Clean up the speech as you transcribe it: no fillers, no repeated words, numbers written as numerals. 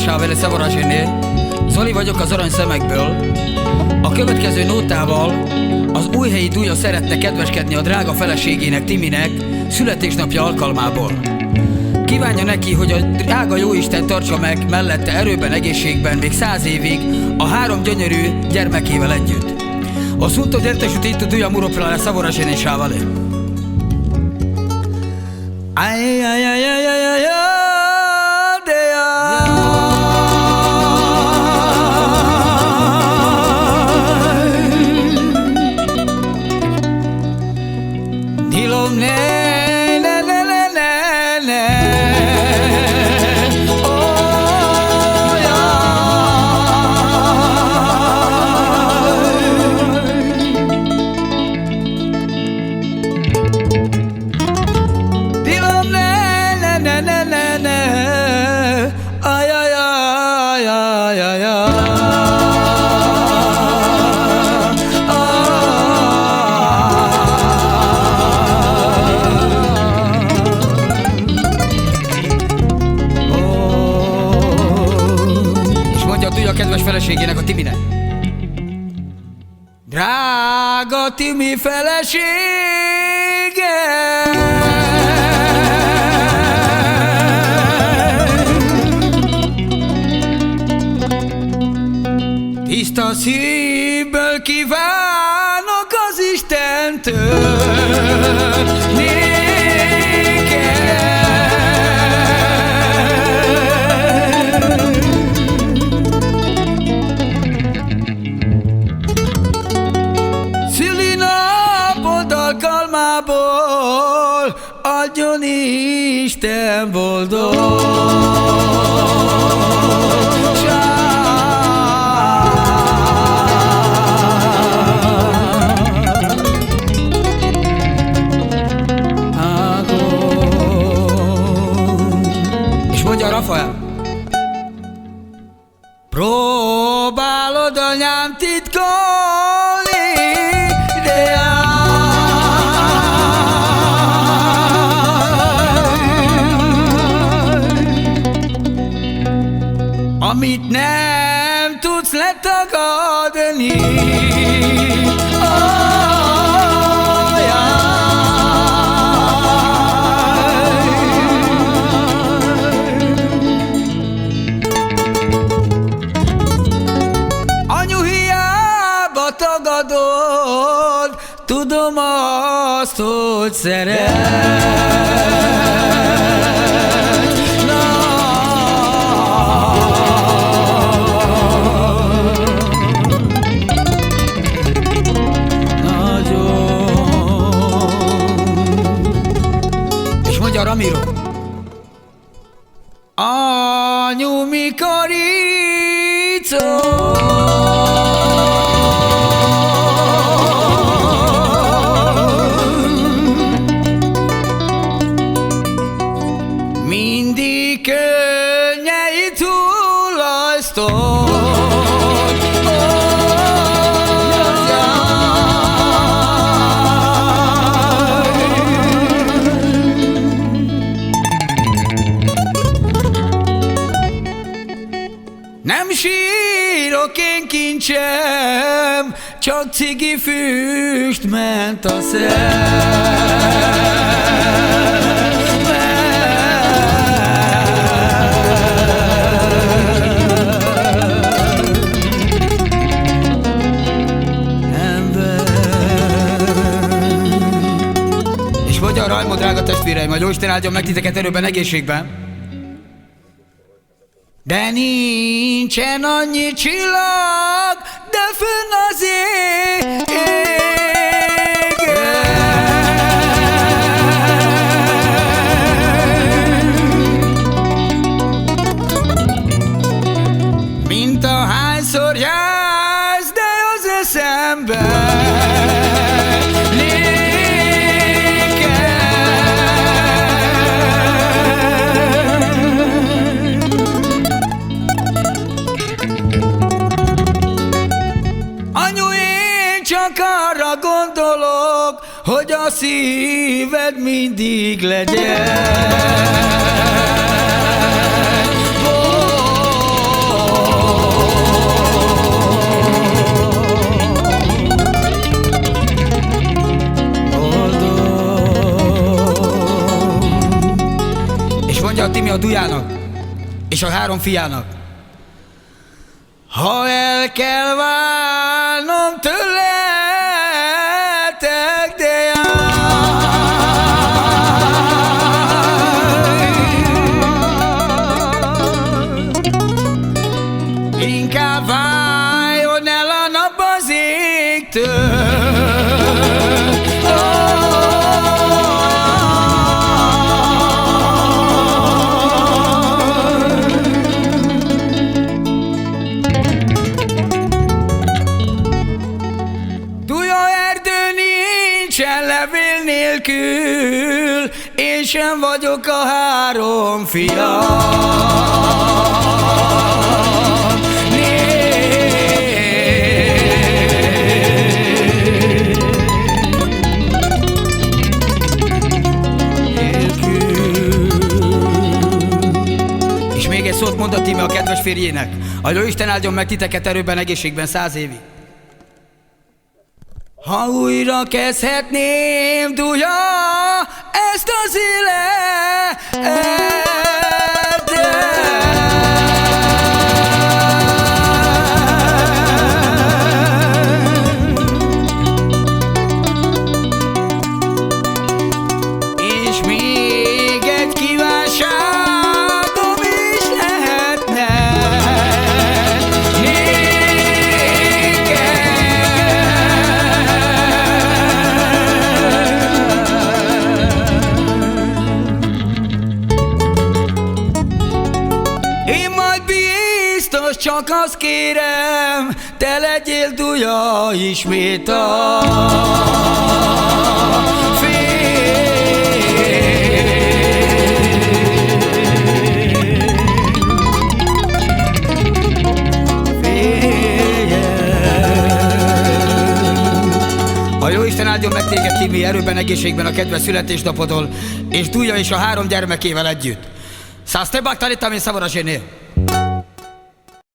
Sávere Szavarázsénél. Zoli vagyok az Arany Szemekből. A következő nótával az Újhelyi Dúlya szeretne kedveskedni a drága feleségének, Timinek születésnapja alkalmából. Kívánja neki, hogy a drága Jóisten tartsa meg mellette erőben, egészségben még 100 évig a 3 gyönyörű gyermekével együtt. Assunto dietro tutto Dúlya muro per la Szavarázséné Sávale. Ay ay ay ay ay ay Dilom ne ne ne ne ne ne Oh ya Dilom ne ne ne ne ne ne Ay ay ay ay ay ay a kedves feleségének, a Timinek. Drága Timi felesége, tiszta szívből kívánok az Istentől alkalmából adjon Isten És mondja Rafael: próbálod anyám titkolni, amit nem tudsz letagadni. Anyu, hiába tagadod, tudom azt, hogy szeret. Ramiro: anyu, mikor ítszol, mindig könnyeit hullajsztol. Nem sírok én, kincsem, csak cigi füst ment a És mondja a Rajmond, drága testvéreim, hogy Jóisten áldjon meg titeket erőben, egészségben. De nincsen annyi csillag, de fönn az égen, mint ahányszor jársz, de az eszembe. Csak arra gondolok, hogy a szíved mindig legyen boldog. mondja a Timi a Dujának és a 3 fiának. Ha el kell válnom tőletek, de inkább váljon el a nap az égtől. Nincsen levél nélkül, én sem vagyok a 3 fiam nélkül. És még egy szót mond a Timi a kedves férjének. A Jóisten áldjon meg titeket erőben, egészségben 100 évig. Ha újra kezdhetném, Duja, ezt az életet, és még egy kívánságom is lehetne. Csak azt kérem, te legyél, Duja, ismét a A Jóisten áldjon meg téged, Timi, erőben, egészségben a kedves születésnapodon, és Duja is a 3 gyermekével együtt. Száz te baktani, tamén szabad a zsénél.